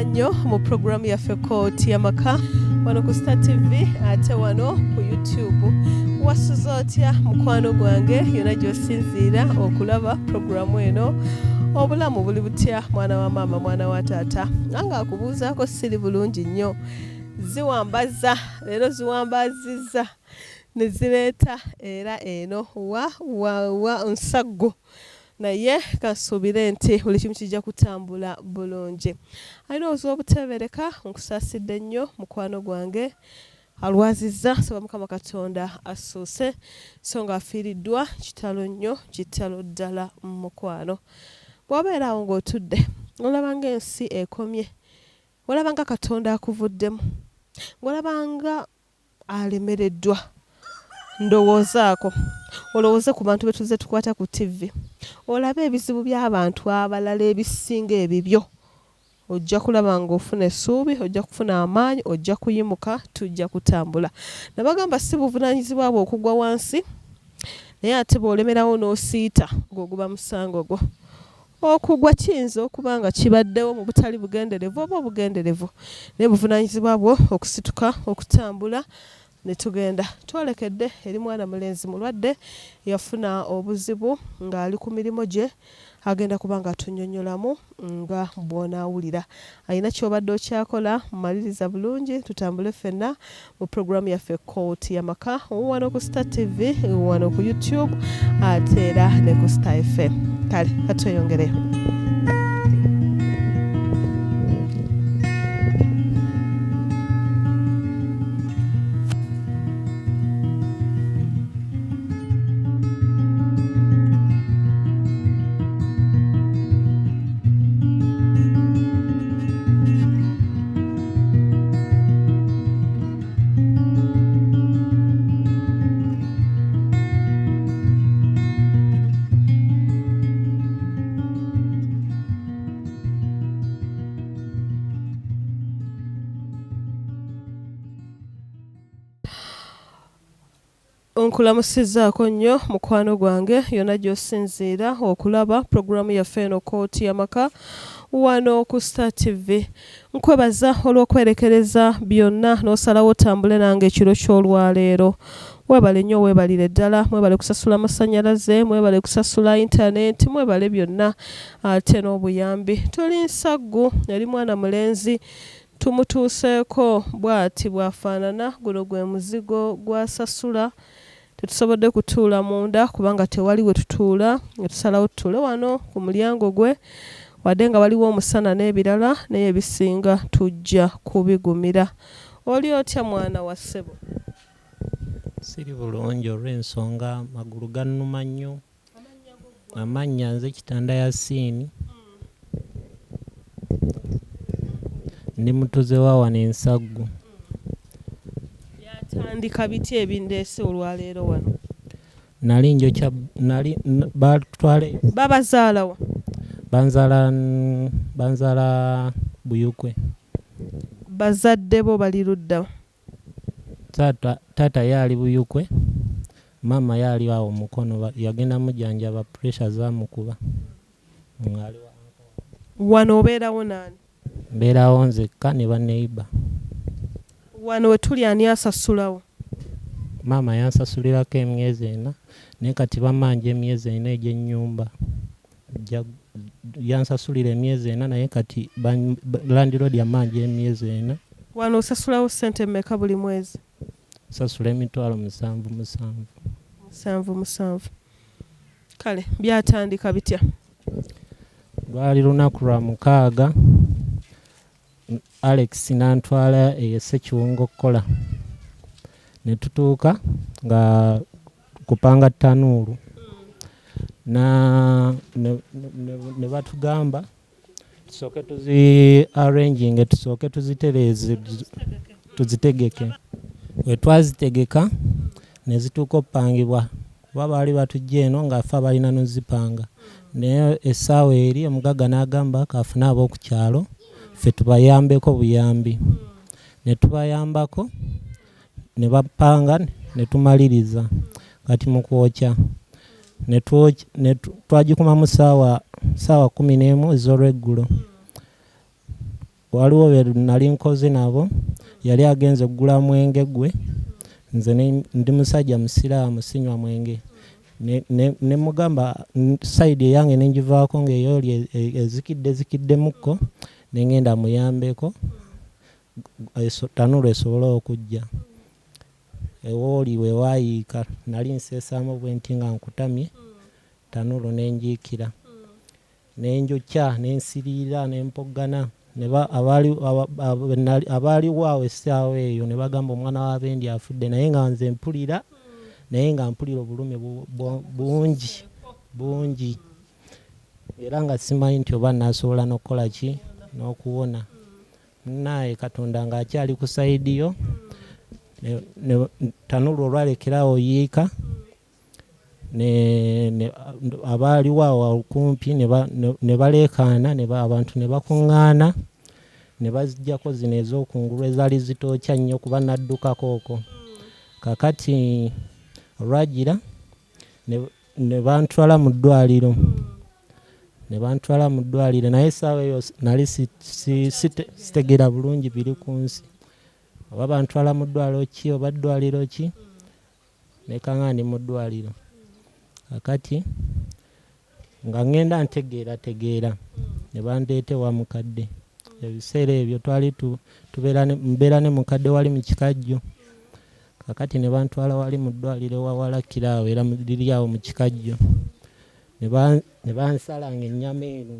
nnyo mu programu yaffe Kooti Yamaka wano ku Star TV ate wano ku YouTube. Wasuza otya mukwano gwange yonna gy'osinziira okulaba programu eno? Obulamu buli butya mwana wa mama mwana wa taata? Nga akubuuzaako siri bulungi nnyo. Ziwambaza leero ziwambazizza ne zireeta era eno wa nsaggo. Naye kasuubire nti buli kimu kijja kutambula bulungi. Alina obuteebereka nkusaasidde nnyo mukwano gwange. Alwazizza saba Mukama Katonda asuuse so nga afiiriddwa kitalo nnyo kitalo ddala mukwano. Bw'obeera awo ng'otudde olaba ng'ensi ekomye, olaba nga Katonda akuvuddemu, olaba nga alemereddwa, ndowoozaako olowooze ku bantu be tuzze tukwata ku TV, olabe ebizibu by'abantu abalala ebisinga ebibyo. Ojja kulaba ng'ofuna essuubi, ojja kufuna amaanyi, ojja kuyimuka, tujja kutambula. Nabagamba si buvunaanyizibwa bwo okugwa wansi, naye ate bw'olemerawo n'osiita ng'oguba musango gwo. Okugwa kiyinza okuba nga kibaddewo mu butali bugenderevu oba obugenderevu, naye buvunaanyizibwa bwo okusituka, okutambula ne tugenda. Twolekedde eri mwana mulenzi mulwadde yafuna obuzibu ng'ali ku mirimu gye, agenda kuba nga atunnyonnyolamu nga bw'onaawulira. Alina ky'obadde okyakola, maliriza bulungi tutambule ffenna mu programu yaffe Kooti Yamaka wano ku Star TV, wano ku YouTube ate era ne ku Star FM. Kale katweyongereyo. Nkulamusizzaako nnyo mukwano gwange yonna gy'osinziira okulaba programu yaffe eno Kooti Yamaka wano ku Star TV. Nkwebaza olw'okwerekereza byonna n'osalawo otambule nange ekiro ky'olwaleero. Mwebale nnyo, weebalire ddala, mwebale kusasula amasannyalaze, mwebale kusasula internet, mwebale byonna ate n'obuyambi. Tuli nsaggu eri mwana mulenzi tumutuuseeko bw'ati bw'afaanana. Guno gwe muzigo gw'asasula. Tetusobodde kutuula munda kubanga tewali we tutuula, ne tusalawo tutuule wano ku mulyango gwe, wadde nga waliwo omusana n'ebirala naye ebisinga tujja kubigumira. Oli otya mwana wa ssebo? Siri bulungi olw'ensonga amagulu gannuma nnyo. Amannya nze Kitanda Yasiini. Ndi mutuze wa wano ensaggu. Yatandika biti ebindeese olwaleero wano? Nali njokya batwale babazaalawa? Banzaala Buyukwe. Bazadde bo bali ludda? Taata yaali Buyukwe, mama yaali awo mukono, yagenda mujjanjaba pressure zaamukuba. Wano obeerawo naani? Mbeerawo nzekka ne banneiba. Wano we tuli ani asasulawo? Maama yansasulirako emyezi 4 naye kati bamanja emyezi 4 egy'ennyumba. Yansasulira emyezi 4 naye kati landlord yamanja emyezi 4. Wano osasulawo ssente mmeka buli mwezi? Sasula emitwalo 7. Kale byatandika bitya? Lwali lunaku lwa 6 Alex n'antwala Ssekiwungo Kola. Ne tutuuka nga kupanga Tanulu. Ne batugamba tusooke arranging, tusooke tuzitereeze tuzitegeke. We twazitegeka ne zituuka oppangibwa kuba baali batujja eno ng'affe abalina n'ozipanga. Naye essaawa eri omugagga n'agamba kaafune ab'oku kyalo ffe tubayambeko buyambi. Ne tubayambako ne bapanga ne tumaliriza. Kati mu kwokya ne twagikumamu ssaawa 11 ez'olweggulo. waliwo be nali nkoze nabo yali agenze kugula mwenge gwe nze ndi musajja musiraamu sinywa mwenge ne mugamba side yange nenjivaako ng'eyo ezikidde mukko ne ngenda muyambeko Tanulu esobole okujja ewooli we waayiika nali nseesaamu bwenti nga nkutamye Tanulu nenjiikira nenjokya nensiriira nempoggana abaaliwo awo essaawa eyo ne bagamba omwana w'abendi afudde naye nga nze mpulira obulumi bungi era nga simanyi nti oba nasobola n'okukola ki n'okuwona naye Katonda ng'akyali ku sayidi yo Tanulu olwalekerawo yiika abaaliwo awo okumpi ne baleekaana abantu ne bakuŋŋaana ne baziggyako zino ez'okungulu ezaali zitookya nnyo kuba naddukako okwo kakati olwagira ne bantwala mu ddwaliro naye essaawa eyo nali sitegera bulungi biri ku nsi oba bantwala mu ddwaliro ki oba ddwaliro ki nekanga ndi mu ddwaliro kakati nga ngenda ntegeera ne bandeete wa mukadde ebiseera ebyo twali mbeera ne mukadde wali mu kikajjo kakati ne bantwala wali mu ddwaliro wawalakira awo era liri awo mu kikajjo ne bansalanga ennyama eno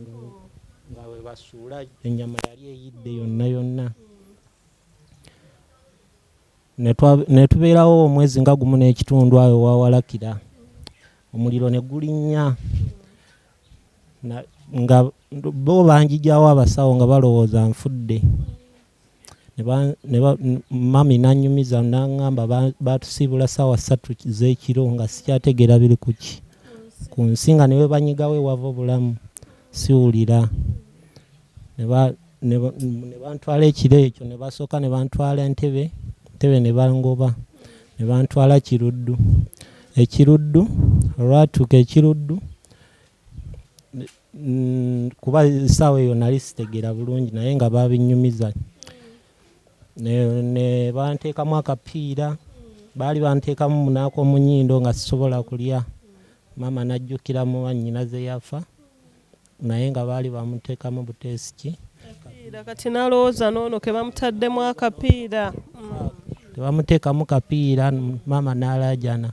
nga we basuula ennyama yali eyidde yonna ne tubeerawo omwezi nga gumu n'ekitundu awo wawalakira omuliro ne gulinnya nga bo banjijjawo abasawo nga balowooza nfudde mami nanyumiza naŋŋamba batusiibula ssaawa 3 z'ekiro nga sikyategeera biri ku nsi nga ne banyigawo ewava obulamu siwulira ne bantwala ekiro ekyo ne basooka ne bantwala entebe ne bangoba ne bantwala ekiruddu olwatuuka ekiruddu kuba essaawa eyo nali sitegeera bulungi naye nga babinyumiza ne banteekamu akapiira baali banteekamu munaako mu nnyindo nga sisobola kulya maama najjukira mu bannyina ze yafa naye nga baali bamuteekamu buteesiki kati nalowooza noono ke bamutaddemu akapiira tebamuteekamu kapiira maama n'alaajana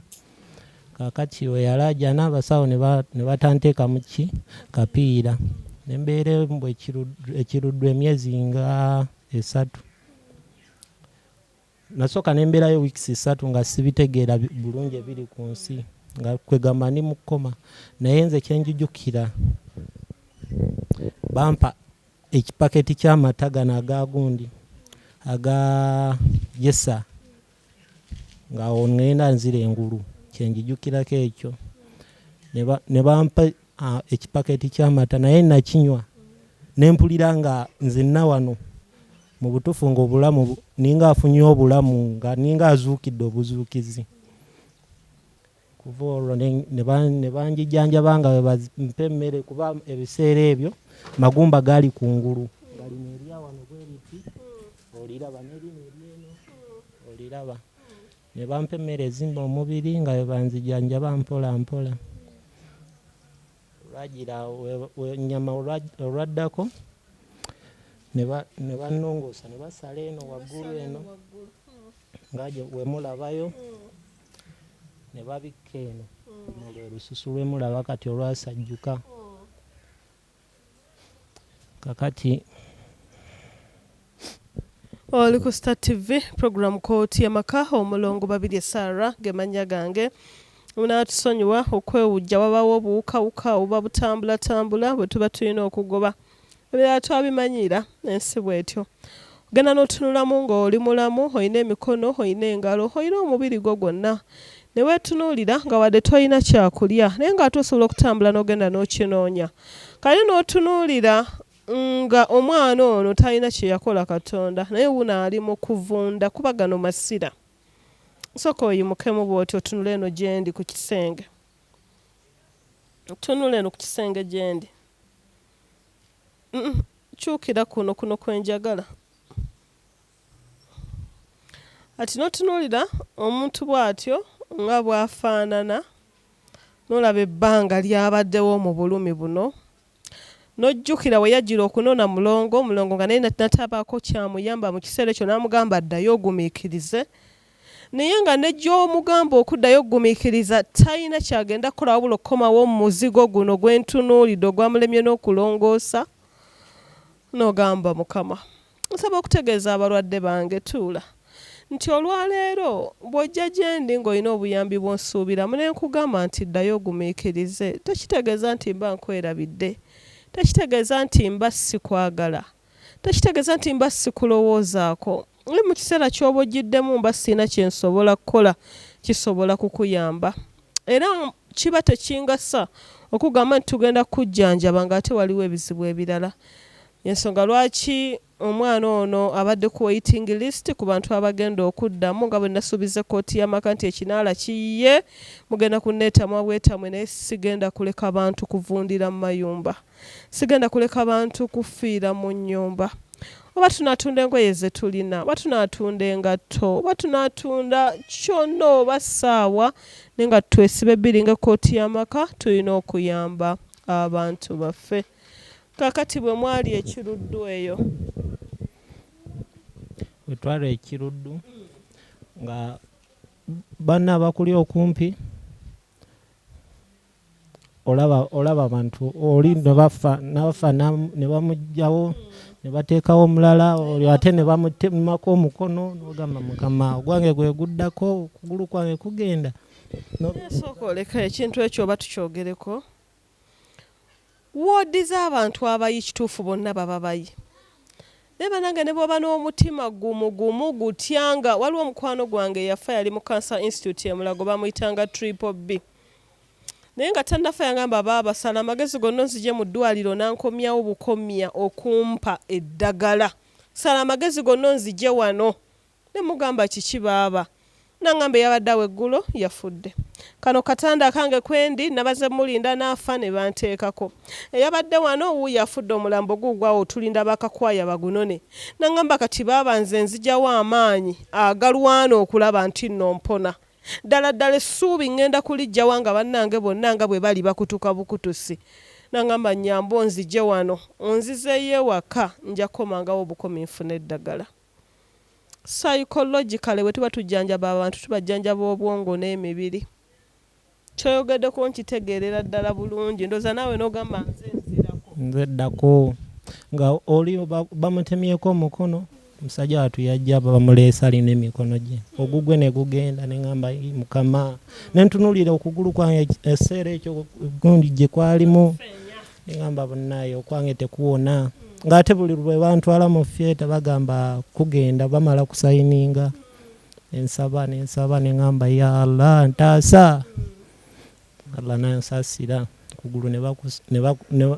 kakati we yalaajana abasawo ne batanteekamu kapiira ne mbeeremu ekiruddu emyezi nga 3 nasooka ne mbeerayo wiikisi 3 nga sibitegeera bulungi ebiri ku nsi nga kwegamba ndi mu coma naye nze kyenjujukira bampa ekipaketi ky'amata gano agagundi aga yesa nga ongenda nzira engulu kyenjijukirako ekyo ne bampa ekipaketi ky'amata naye nakinywa nempulira nga nzenna wano mu butuufu ng'obulamu ninga afunye obulamu nga ninga azuukidde obuzuukizi kuva olwo ne banjijjanjaba nga bempa emmere kuba ebiseera ebyo magumba gaali kungulu galina erya wano bweriti oliraba nerino eryeno oliraba ne bampa emmere ezimba omubiri nga bebanzijjanjaba mpola mpola olwagira ennyama olwaddako ne bannongoosa ne basala eno waggulu eno nga wemulabayo ne babikka eno nolwe lususu lwemulaba kati olwasajjuka kakati oli ku Star TV program kooti yamaka omulongo 2 Sara gemanya gange unatusonyiwa okwewujja wabawo obuwukawuka oba butambula bwe tuba tulina okugoba ebirala twabimanyira ensi bwetyo ogenda n'otunulamu ng'oli mulamu olina emikono olina engalo olina omubiri gwo gwonna ne weetunuulira nga wadde tolina kyakulya naye ng'ate osobola okutambula n'ogenda n'okinoonya kale n'otunuulira nga omwana ono talina kye yakola Katonda naye wuno ali mu kuvunda kuba gano masira sooka oyimukemu bw'oti otunula eno gyendi ku kisenge tunula eno ku kisenge gyendi kyukira kuno kwenjagala. Ati notunuulira omuntu bw'atyo nga bw'afaanana n'olaba ebbanga lyabaddewo mu bulumi buno n'ojjukira we yajjira okunona mulongo nga naye natabaako kyamuyamba mu kiseera ekyo n'amugamba addayo ogumiikirize naye nga nejj'omugamba okuddayo ogumiikiriza talina kyagenda kukola wabula okukomawo mu muzigo guno gwentunuulidde ogwamulemye n'okulongoosa n'ogamba Mukama nsaba okutegeeza abalwadde bange tuula nti olwaleero bw'ojja gye ndi ng'olina obuyambi bw'onsuubiramu ne nkugamba nti ddayo ogumiikirize tekitegeeza nti mba nkwerabidde tekitegeeza nti mba sikwagala tekitegeeza nti mba sikulowoozaako oli mu kiseera ky'oba ogiddemu mba sirina kye nsobola kukola kisobola kukuyamba era kiba tekingasa okugamba nti tugenda kujjanjaba ng'ate waliwo ebizibu ebirala ensonga lwaki omwana ono abadde ku waiting list ku bantu abagenda okuddamu nga bwe nasuubiza kkooti y'amaka nti ekinaala kiyiye mugenda kunneetamu abwetamwe naye sigenda kuleka bantu kuvundira mu mayumba sigenda kuleka bantu kufiira mu nnyumba oba tunaatunda engoye ze tulina oba tunaatunda engatto oba tunaatunda kyonna oba ssaawa naye nga twesiba ebbiri ng'ekkooti y'amaka tulina okuyamba abantu baffe kakati bwe mwali ekiruddu eyo bwe twali ekiruddu nga banna abakuli okumpi olaba abantu oli nebafa ne bamugjawo ne bateekawo omulala oli ate ne bamutemako omukono n'ogamba Mukama ogwange gwe guddako okugulu kwange kugenda sooka oleka ekintu ekyo oba tukyogereko woodi z'abantu abayi kituufu bonna baba bayi naye banange ne bw'oba n'omutima gumu gutyanga waliwo omukwano gwange yafa yali mu Cancer Institute Mulago bamuyitanga Triple B naye nga tannafa yagamba baabasala amagezi gonna nzije mu ddwaliro nankomyawo bukomya okumpa eddagala sala amagezi gonna nzije wano ne mugamba kiki baaba nangamba yabadde awo eggulo yafudde kano katanda kange kwendi nabaze mulinda n'afa ne banteekako eyabadde wano wuuyo afudde omulambo gugwawo tulinda bakakwaya bagunone nangamba kati baaba nze nzijawo amaanyi agalwana okulaba nti nno mpona ddala essuubi ngenda kulijjawa nga bannange bonna nga bwe bali bakutuka bukutusi nangamba nnyambo nzije wano onzizeeyo ewaka nja kukomangawo obukomi nfuna eddagala psychologically bwe tuba tujjanjaba abantu tubajjanjaba obwongo n'emibiri kyoyogeddeko nkitegeerera ddala bulungi ndooza naawe n'ogamba nze ddako nga oli bamutemyeko omukono omusajja watu yajja bamuleesa alina emikono gye ogugwe ne gugenda ne ngamba Mukama ne ntunuulira okugulu kwange eseera ekyo gundi gye kwalimu ne ngamba bonnaayo okwange tekuwona ng'ate buli lwe bantwala mu fyeta bagamba kugenda bamala kusayininga ensaba ne ngamba ya Allah ntaasa Allah nansasira kugulu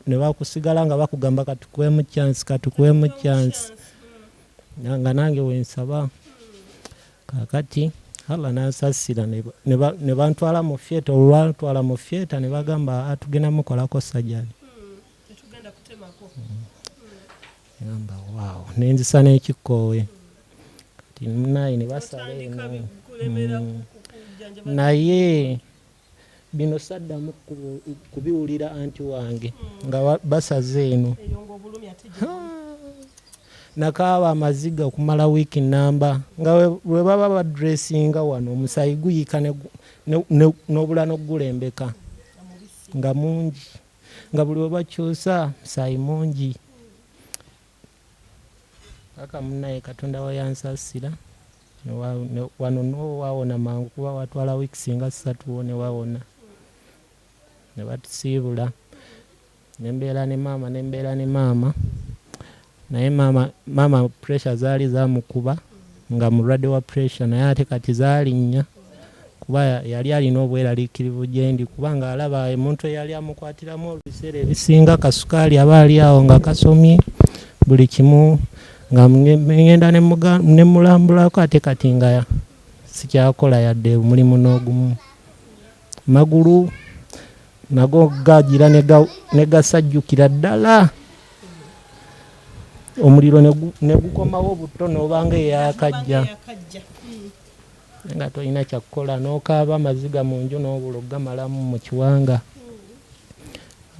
ne bakusigala nga bakugamba katukwemu chance nga nange wensaba kakati Allah nansasira ne bantwala mu fyeta olwantwala mu fyeta ne bagamba atugenda mukolako sajjani ngamba wow nenzisa n'ekikoowe kati naye ne basala naye bino saddamu kubiwulira anti wange nga basaze eno nakaaba amaziga okumala wiiki namba nga we baba badressinga wano omusayi guyika n'obula n'ogulembeka nga mungi nga buli we bakyusa musayi mungi kaka munaye Katonda wayansasira wano n'owawona mangu kuba watwala wiiki nga 3 ne wawona ne batusiibula nembeera ne maama naye maama pressure zaali zamukuba nga mulwadde wa pressure naye ate kati zaalinnya kuba yali alina obweraliikirivu gyendi kubanga alaba omuntu eyali amukwatiramu ebiseera ebisinga kasukaali aba ali awo nga kasomye buli kimu nga ngenda ne mulambulako ate kati nga sikyakola yadde omulimu n'ogumu magulu nago gagira ne gasajjukira ddala omuliro ne gukomawo butono obanga eyakajja nga tolina kyakukola n'okaaba amaziga mu nju n'obula ogamalamu mu kiwanga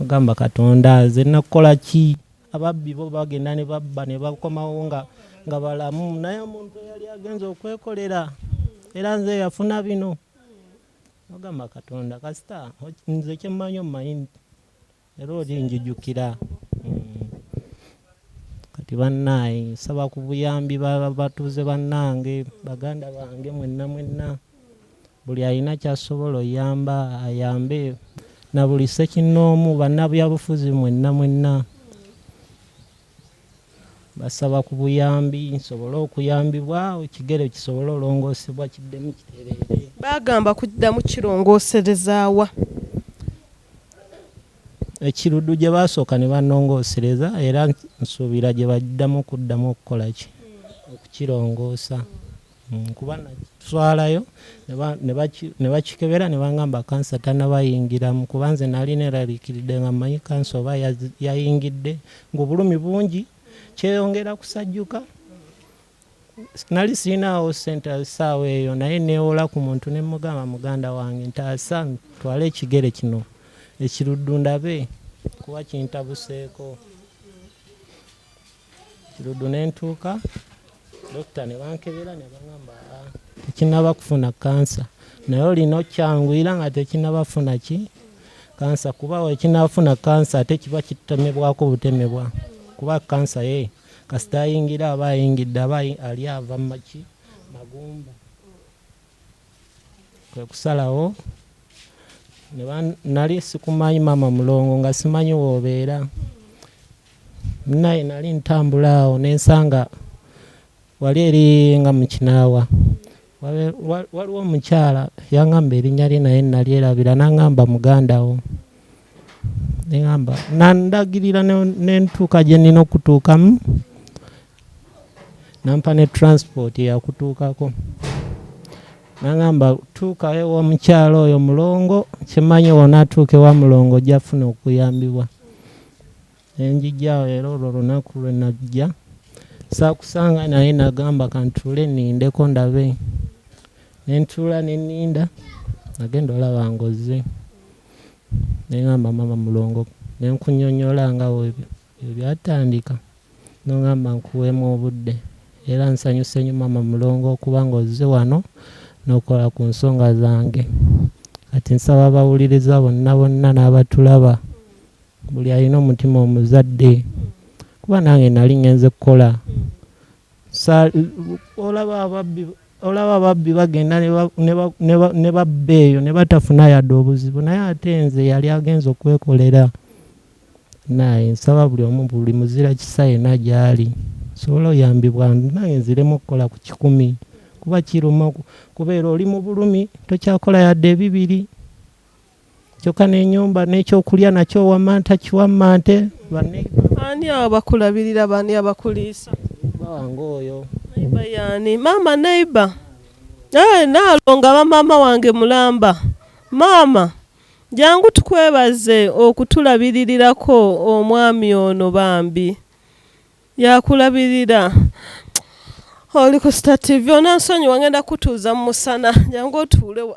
ogamba Katonda aze nakukola ki? Ababbi bo bagenda ne babba ne bakomawo nga balamu, naye omuntu yali agenza okwekolera era nze yafuna bino. Ogamba Katonda kasita nze kyemmanyi omanyi era olinjijukira. Kati bannaye nsaba ku buyambi batuuze bannange, baganda bange mwenna buli alina kyasobola oyamba ayambe, na buli ssekinnoomu bannabyabufuzi mwenna basaba ku buyambi nsobole okuyambibwa ekigere kisobole olongoosebwa kiddemu kitereere. Bagamba kuddamu kirongooserezaawa ekiruddu gye basooka ne bannongoosereza, era nsuubira gye baddamu kuddamu okukola ki okukirongoosa. Kuba naswalayo ne bakikebera ne bangamba kansa tannabayingiramu, kuba nze nali neraliikiridde nga mmanyi kansa oba yayingidde ng'obulumi bungi kyeyongera kusajjuka. Nali siinaawo ssente ssaawa eyo, naye neewola ku muntu ne mugamba muganda wange ntaasa twale ekigere kino ekiruddu ndabe kuba kintabuseeko. Ekiruddu ne ntuuka dokita ne bankebera ne bangamba tekinnaba kufuna kansa, naye olina okyanguyira nga tekinnabafuna ki kansa, kuba wekinafuna kansa ate kiba kitemebwako butemebwa, kuba kansa ye kasita ayingira aba ayingidde aba ali ava maki magumba. Kwe kusalawo nali sikumanyi maama mulongo nga simanyi woobeera, naye nali ntambula awo nensanga wali eri nga mu Kinaawa waliwo omukyala yangamba erinnya lye naye nalyerabira, nangamba mugandawo, nengamba nandagirira nentuuka gye nina okutuukamu, nampa ne transport yakutuukako, nangamba tuuka ewa omukyala oyo mulongo, kimanyi wona atuuke wa mulongo ojja funa okuyambibwa. Nenjijjaawo era olwo lunaku lwe najja saakusanga naye nagamba kantuule nindeko ndabe. Nentuula neninda nagenda olaba ngoze, nengamba maama mulongo nenkunyonyola ngawo ebyo byatandika, nongamba nkuweemu obudde era nsanyuse nnyo maama mulongo okuba ng'ozze wano n'okola ku nsonga zange. Kati nsaba abawuliriza bonna n'abatulaba buli alina omutima omuzadde, kuba nange nali ngenze kukola. Olaba ababbi bagenda ne babba eyo ne batafuna yadde obuzibu, naye ate nze yali agenza okwekolera. Naye nsaba buli omu buli muzira kisa yenna gy'ali sobola oyambibwa, nange nziremu okukola ku 100 kuba kiruma kubeera oli mu bulumi tokyakola yadde ebibiri, kyokka n'ennyumba n'ekyokulya nakyo wamanta kiwammante. Ani abo bakulabirira, bani abakuliisa? Bawange oyo neiba yani maama neiba naalonga bamaama wange mulamba. Maama jangu tukwebaze okutulabiririrako omwami ono bambi yakulabirira. Oli ku Star TV onansonyi wangenda kutuuza mu musana, jangu otuulewo.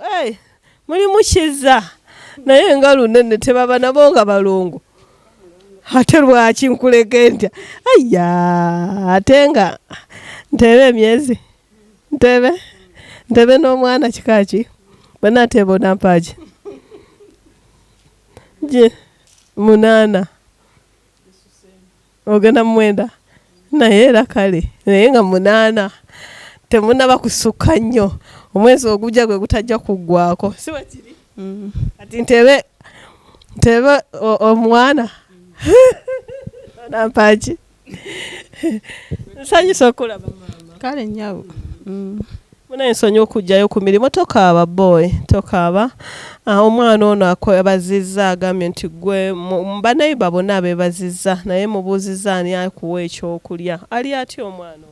Muli mukiza naye nga lunene tebaba nabo nga balongo. Ate lwaki nkuleke ntya? Ate nga ntebe emyezi ntebe n'omwana kikaki bana tebo nampaji je 8 ogenda 9 naye era kale naye nga 8 temunaba kusukka nnyo, omwezi ogujja gwe gutajja kuggwako si bwe kiri. Kati ntebe omwana nampaji nsanyusa okulaba maama. Kale nyawo muna ensonyi okujjayo ku mirimu, tokaaba boy tokaaba. Omwana ono akwebazizza agambye nti gwe baneiba bonna abeebazizza, naye mubuuzizza ani akuwa ekyokulya. Ali atya omwana ono?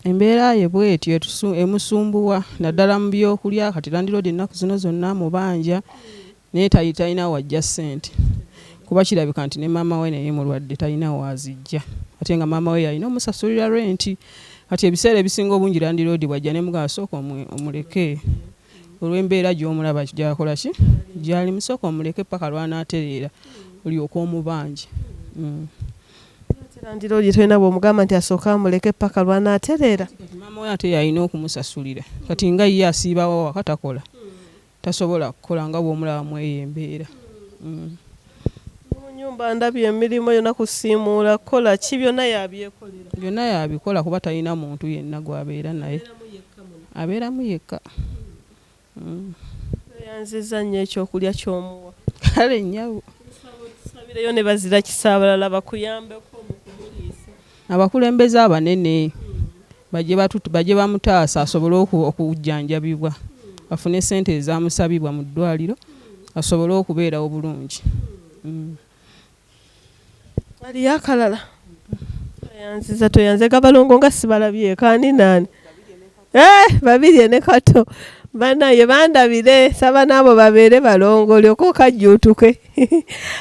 Embeera ye bwetyo emusumbuwa naddala mu byokulya. Kati landiroodi ennaku zino zonna mubanja naye talina wajja ssente. kuba kirabika nti ne maama we naye mulwadde talina waazijja ate nga maama we yalina omusasulira renti kati ebiseera ebisinga obungi landiroodi bwajja ne mugamba sooka omuleke olw'embeera gy'omulaba gyakola ki gyali musooka omuleke paka lwanaatereera olyoka omubanja. Landiroodi tolina bw'omugamba nti asooka amuleke paka lwanaatereera. Maama we ate yalina okumusasulira kati nga ye asiibawo waka takola tasobola kukola nga bw'omulaba mweyo embeera. Nyumba ndabye emirimu yonna kusiimuula kola ki byonna yabyekolera. Byonna yabikola kuba talina muntu yenna gw'abeera naye. Abeeramu yekka. Yanziza nnyo ekyokulya ky'omuwa. Kale nnyabo. Sabireyo ne bazira kisaabalala bakuyambeko mu kumuliisa. Abakulembeze abanene bajje bamutaasa asobole okujjanjabibwa afune ssente ezaamusabibwa mu ddwaliro asobole okubeerawo bulungi. Ali akalala yanziza toyanze kabalongo nga sibalabye kaani nani babiri ne kato banaye bandabire saba nabo babeere balongo lyoko kajjuutuke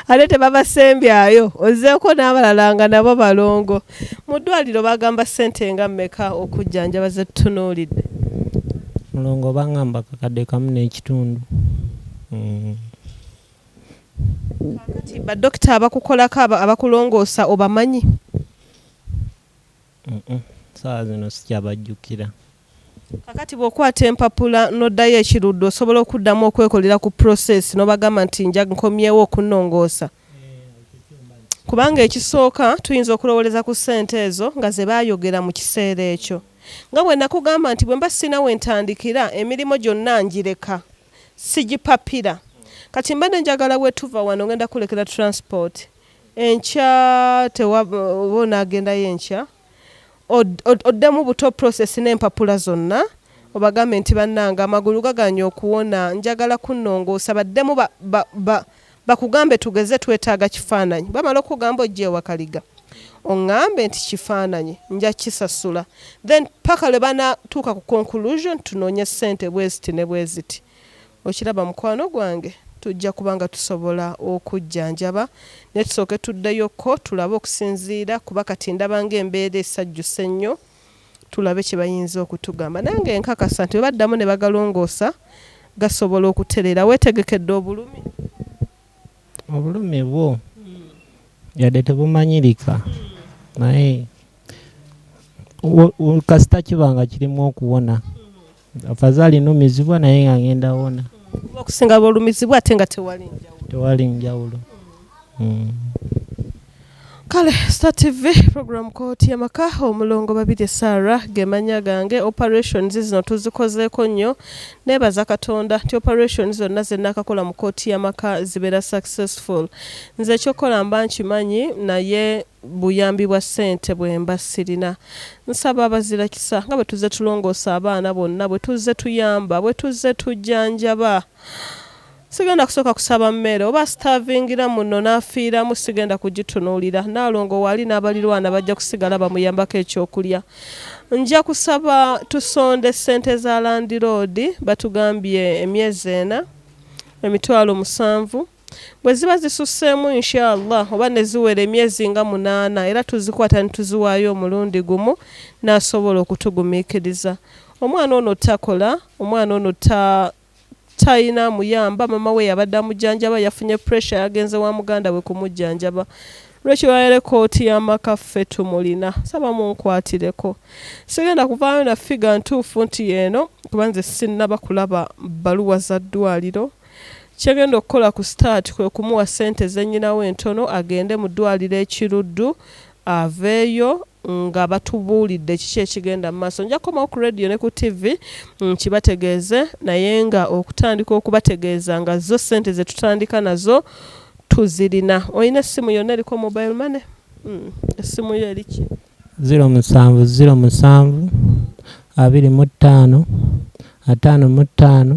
ate tebabasembyayo ozzeeko n'abalalanga nabo balongo. Mu ddwaliro bagamba ssente nga mmeka okujjanjaba ze tutunuulidde? Mulongo bangamba kakadde kamu n'ekitundu. Kakati badokita abakukolako abakulongoosa obamanyi? Saa zino sikyabajjukira. Kakati bw'okwata empapula n'oddayo ekirudde osobola okuddamu okwekolera ku process n'obagamba nti nja nkomyewo okunnongoosa. Kubanga ekisooka tuyinza okulowooleza ku ssente ezo nga ze baayogera mu kiseera ekyo. Nga bwe nakugamba nti bwe mba sina we ntandikira emirimu gyonna ngireka sigipapira. Kati mba nenjagala bwe tuva wano ngenda kulekera transport enkya tewabona agendayo enkya oddemu buto process n'empapula zonna obagambe nti bannanga amagulu gaganya okuwona njagala kunnongoosa baddemu bakugambe tugeze twetaaga kifaananyi bamala okugamba ojje wakaliga oŋŋambe nti kifaananyi nja kisasula then paka lwe banatuuka ku conclusion tunoonye ssente bweziti ne bweziti. Okiraba mukwano gwange tujja kubanga tusobola okujjanjaba ne tusooke tuddeyoko tulabe okusinziira kuba kati ndaba ng'embeera esajjuse nnyo tulabe kye bayinza okutugamba. Nange nkakasa nti bwe baddamu ne bagalongoosa gasobola okutereera. Weetegekedde obulumi? Obulumi bwo yadde tebumanyirika naye kasita kibanga kirimu okuwona afazaali numizibwa naye nga ngenda wona. Okusinga olumizibwa ate nga tewali njawulo. Kale Star TV program kooti yamaka omulongo babiri Sarah gemanya gange operations zino tuzikozeeko nnyo nebaza Katonda ti operations zonna zenakakola mu kooti yamaka zibeera successful. Nze ekyokola mba nkimanyi naye buyambi bwa ssente bwe mba sirina. Nsaba abazira kisa nga bwe tuzze tulongoosa abaana bonna bwe tuzze tuyamba bwe tuzze tujjanjaba. Sigenda kusooka kusaba mmere oba starvingira muno n'afiiramu sigenda kugitunuulira. Naalongo wali n'abalirwana bajja kusigala bamuyambako ekyokulya. Nja kusaba tusonde ssente za landiroodi batugambye emyezi 4 7,000 bwe ziba zisusseemu inshallah oba ne ziwera emyezi nga 8 era tuzikwata ne tuziwaayo omulundi gumu n'asobola okutugumiikiriza. Omwana ono takola, omwana ono tayina muyamba, mama we yabadde amujjanjaba yafunye pressure yagenze wa muganda we kumujjanjaba. Lwekyo bayere kooti y'amaka ffe tumulina saba munkwatireko. Sigenda kuvaayo na figa ntuufu nti eno kuba nze sinnaba kulaba bbaluwa za ddwaliro. Kyegenda okukola ku start kwe kumuwa ssente zennyinawo entono agende mu ddwaliro ekiruddu aveeyo nga batubuulidde kiki ekigenda mu maaso. Nja kukomawo ku radio ne ku TV kibategeeze naye nga okutandika okubategeeza nga zo ssente ze tutandika nazo tuzirina. Olina essimu yonna eriko mobile money? Essimu yo eriki? 0707 25 55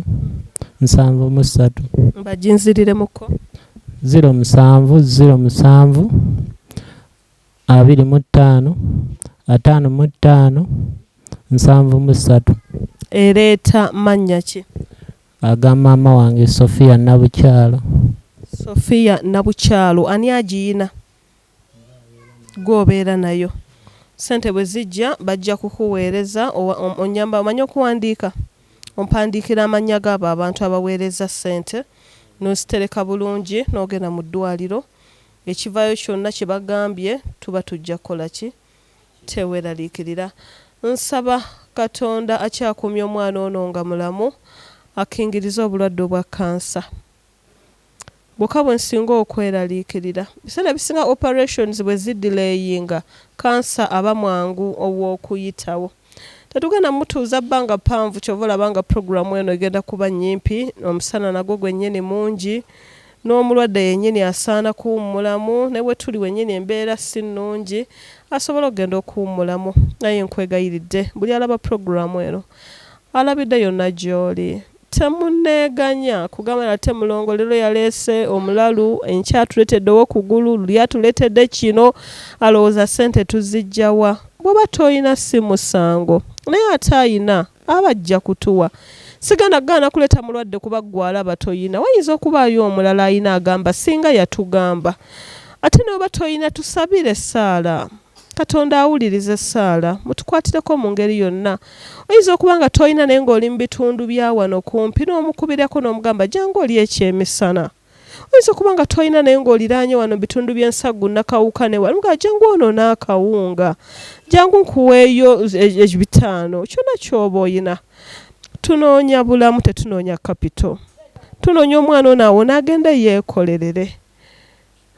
73. Mbaginziriremuko 0707 25 55 73. Ereeta mannya ki? Aga maama wange Sofia Nabukyalo. Sofia Nabukyalo ani agiina gwobeera nayo sente bwe zijja bajja kukuweereza onyamba omanyi okuwandiika ompandiikira amannya g'abo abantu abaweereza sente n'ositereka bulungi n'ogenda mu ddwaliro ekivaayo kyonna kye bagambye tuba tujja kukola ki teweeraliikirira. Nsaba Katonda akyakumya omwana ono nga mulamu akingiriza obulwadde obwa kansa. Bwokka bwe nsinga okweraliikirira biseera bisinga operations bwe ziddilayinga kansa aba mwangu ow'okuyitawo. Tetugenda mutuuza bbanga ppanvu kyova olaba nga puroguramu eno egenda kuba nnyimpi, omusana nagwo gwennyini mungi n'omulwadde yennyini asaana kuwummulamu ne bwe tuli wennyini embeera si nnungi asobola okugenda okuwummulamu. Naye nkwegayiridde buli alaba puroguramu eno alabidde yonna gy'oli temunneeganya kugamba nate mulongo leero yaleese omulalu enkya atuleetedde ow'okugulu luli atuleetedde kino alowooza sente tuzijjawa. Bw'oba toyina si musango naye ate ayina aba ajja kutuwa. Sigenda gaana kuleeta mulwadde kuba ggwe alaba toyina, wayinza okubaayo omulala ayina agamba singa yatugamba. Ate n'oba toyina tusabireessaala Katonda awulirizeessaala mutukwatireko mu ngeri yonna. Oyinza okuba nga toyina naye ng'oli mu bitundu bya wano kumpi n'omukubirako n'omugamba jangu oli ekyemisana. Oyinza okuba nga toyina naye ng'oliraanye wano mu bitundu by'ensagu nakawuka ne wali nga jangu ono n'akawunga jangu nkuweeyo ebitaano kyonna ky'oba oyina. Tunoonya bulamu tetunoonya kapito. Tunoonya omwana ono awo n'agenda yeekolerere.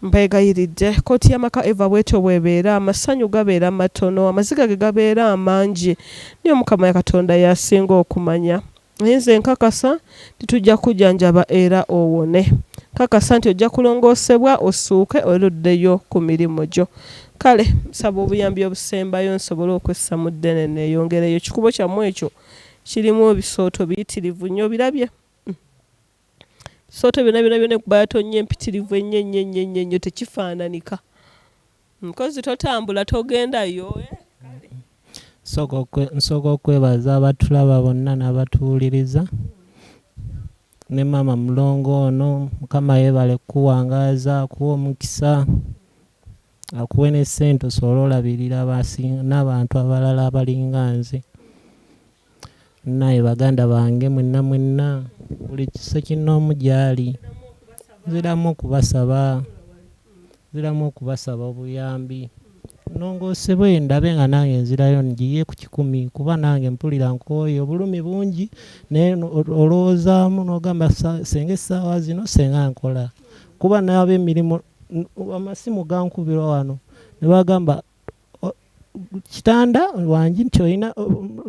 Mbeegayiridde kooti y'amaka eva bwetyo bwebeera amasanyu gabeera matono amaziga ge gabeera amangi niyo Mukama Katonda yasinga okumanya. Nze nkakasa titujja kujjanjaba era owone. Kakasa nti ojja kulongoosebwa osuuke oluddeyo ku mirimu gyo. Kale nsaba obuyambi obusembayo nsobole okwessa mu ddene neeyongereyo. Ekikubo kyammwe ekyo kirimu ebisooto biyitirivu nnyo birabye. Soto byonna kubatonye empitirivu ennyo tekifaananika. Nkozi totambula togendayo. Nsooka okwebaza abatulaba bonna n'abatuwuliriza ne maama mulongo ono Mukama yeebale kuwangaaza akuwa omukisa akuwe ne ssente osobola olabirira n'abantu abalala abalinga nze. Naye baganda bange mwenna buli kisa kinnoomu gy'ali nziramu okubasaba obuyambi nongoosebwe ndabe nga nange nzirayo ngiye ku 10 kuba nange mpulira nkooye obulumi bungi naye olowoozaamu n'ogamba senga essaawa zino senga nkola kuba n'ab'emirimu amasimu gankubirwa wano ne bagamba kitanda wangi nti olina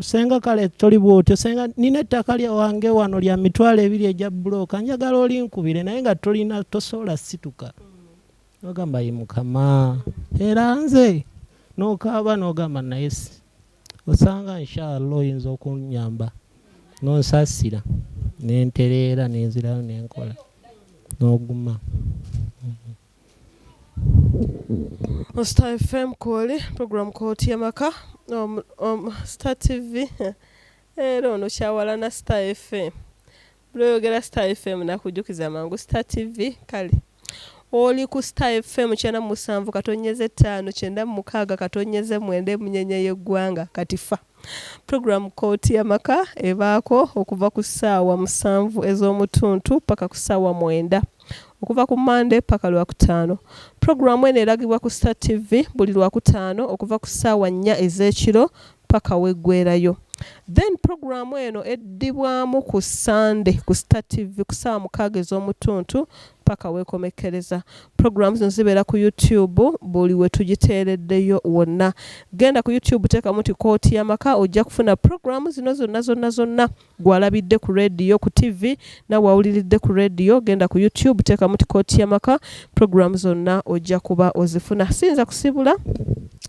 senga kale toli bwotyo senga nina ettaka lya wange wano lya mitwalo 2 egya bulooka njagala olinkubire naye nga tolina tosobola situka. Nogamba ye Mukama era nze n'okaaba n'ogamba naye osanga inshallah oyinza okunyamba n'onsasira n'entereera n'enzirayo n'enkola n'oguma. Star FM kwoli program kooti y'amaka Star TV era ono kyawalana Star FM bw'oyogera Star FM nakujjukiza mangu Star TV kale oli ku Star FM 97 katonyeze 5 96 katonyeze 9 munyenye y'eggwanga katifa. Program kooti y'amaka ebaako okuva ku ssaawa 7 ez'omutuntu paka ku ssaawa 9 okuva ku Monday paka Lwakutaano. Programu eno eragibwa ku Star TV buli Lwakutaano okuva ku ssaawa 4 ez'ekiro paka weggwerayo. Then programu eno eddibwamu ku Sunday ku Star TV ku ssaawa 6 ez'omutuntu paka weekomekereza. Programs zino zibeera ku YouTube buli we tugiteereddeyo wonna. Genda ku YouTube teeka muti kooti y'amaka ojja kufuna programu zino zonna gwalabidde ku radio ku TV na wawuliridde ku radio. Genda ku YouTube teeka muti kooti y'amaka programu zonna ojja kuba ozifuna. Sinza kusibula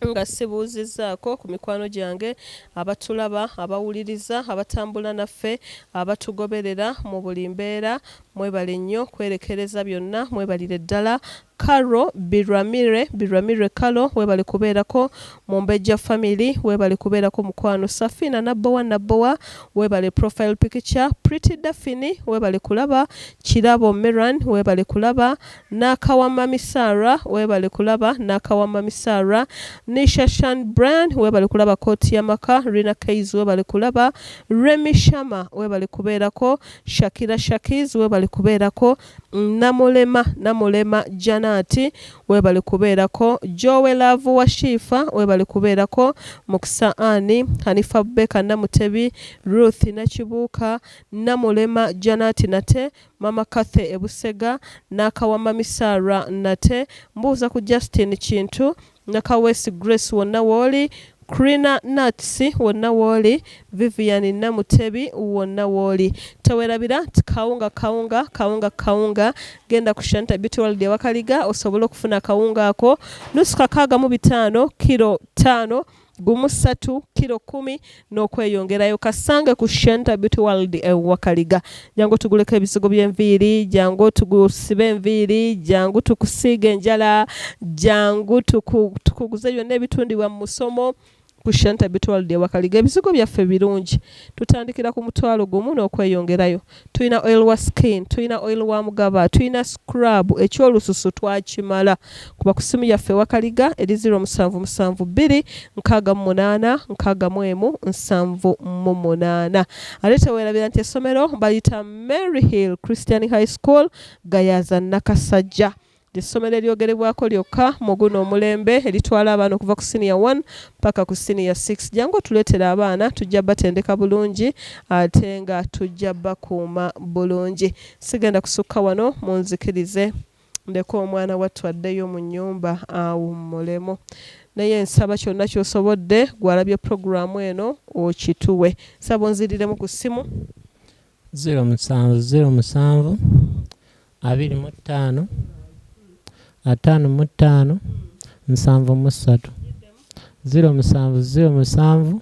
nga sibuuzizzaako ku mikwano gyange abatulaba abawuliriza abatambula naffe abatugoberera mu buli mbeera mwebale nnyo kwerekereza byonna mwebalire ddala Karo Biramire Kalo webale kubeerako Mumbejja family webale kubeerako mukwano Safina Nabowa webale profile picture Pretty Daphne webale kulaba Kirabo Miran webale kulaba Nakawama Misara webale kulaba Nakawama Misara Nisha Shan Brand webale kulaba Koti Yamaka Rina Kaiz webale kulaba Remy Shama webale kubeerako Shakira Shakiz webale kubeerako Namulema Janati webale kubeerako Joe Love wa Shifa webale kubeerako Mukisa Ani Hanifa Beka Namutebi Ruth Nachibuka Namulema Janati nate Mama Kathe Ebusega Nakawama Misara nate mbuuza ku Justin Kintu Nakawesi Grace wonna woli Krina Natsi wonna woli Vivian Namutebi wonna woli tawerabira kawunga genda ku Shanta Beauty World Wakaliga osobola okufuna kawunga ako nusu kakaaga mu 5 kilo 5 gumu 3 kilo 10 n'okweyongerayo kasange ku Shanta Beauty World Wakaliga jangu tuguleka ebisigo by'enviiri jangu tugusibe enviiri jangu tukusiga enjala jangu tukuguza byonna ebitundibwa mu musomo ku Shanta Beauty World Wakaliga ebisigo byaffe birungi tutandikira ku mutwalo gumu n'okweyongerayo tuyina oil wa skin tuyina oil wa mugaba tuyina scrub ekyolususu twakimala kuba ku simu yaffe Wakaliga eri 0772 68 61 ate teweerabira nti essomero bayita Mary Hill Christian High School Gayaza Nakasajja Essomero eryogerebwako lyokka mu guno omulembe eritwala abaana okuva ku senior 1 paka ku senior 6 jangu tuleetera abaana tujja batendeka bulungi ate nga tujja bakuuma bulungi sigenda kusukka wano munzikirize ndeko omwana wattu addeyo mu nnyumba awummulemu naye nsaba kyonna ky'osobodde gwalabye programu eno okituwe saba onziriremu ku ssimu 0707 25 5 7 0707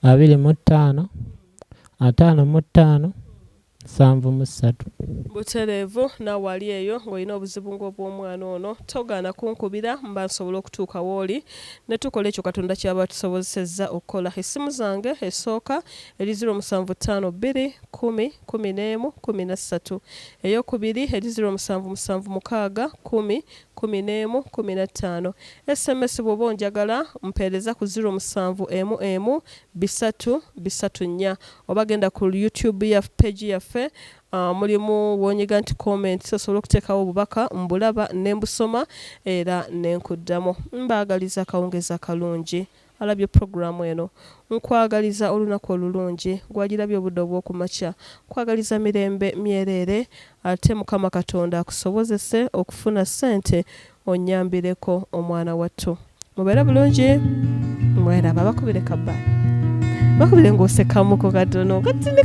25 5 7 butereevu nawali eyo ng'olina obuzibu ng'obw'omwana ono togaana kunkubira mba nsobola okutuuka wooli ne tukola ekyo Katonda kyaba tusobozesezza okukola essimu zange esooka eri 0752 10 11 13 ey'okubiri eri 0776 10 11 15 SMS bw'oba onjagala mpeereza ku 07 334 oba genda ku YouTube ya page yaffe mulimu wonyiga nti comment osobola okuteekawo obubaka mbulaba ne mbusoma era ne nkuddamu mbaagaliza akawungeza akalungi alabye programu eno nkwagaliza olunaku olulungi gwagirabye obudde obw'okumakya kwagaliza mirembe myereere ate Mukama Katonda akusobozese okufuna ssente onnyambireko omwana wattu mubeera bulungi mweraba bakubire kabbali bakubire ng'osekamuko katono katini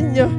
nnyo